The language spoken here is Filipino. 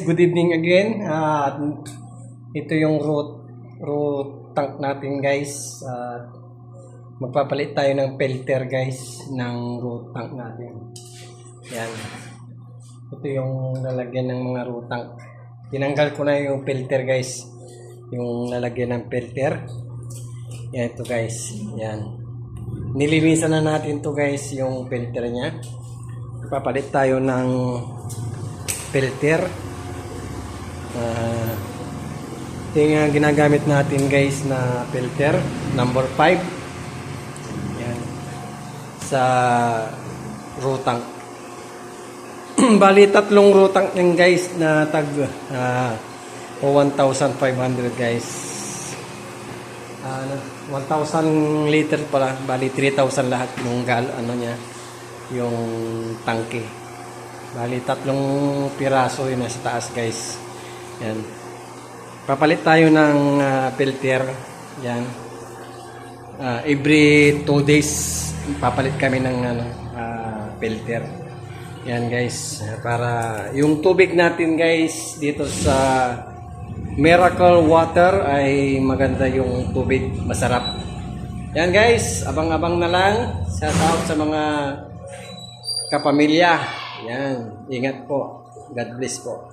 Good evening again. Ito yung root tank natin guys. Magpapalit tayo ng filter guys ng root tank natin. Yan. Ito yung lalagyan ng mga root tank. Tinanggal ko na yung filter guys. Yung lalagyan ng filter. Yan ito guys. Yan. Nilinisan na natin to guys yung filter niya. Papalit tayo ng filter. Ito yung ginagamit natin guys na filter number 5 yan sa rotang. Bali tatlong rotang yan guys na tag 1,500 guys. 1,000 liter pala, bali 3,000 lahat yung niya yung tangke. Bali tatlong piraso yun nasa taas guys. Yan. Papalit tayo ng filter. Yan. Every 2 days papalit kami ng filter. Yan guys. Para yung tubig natin guys dito sa Miracle Water ay maganda yung tubig, masarap. Yan guys, abang-abang na lang. Shout out sa mga kapamilya. Yan, ingat po. God bless po.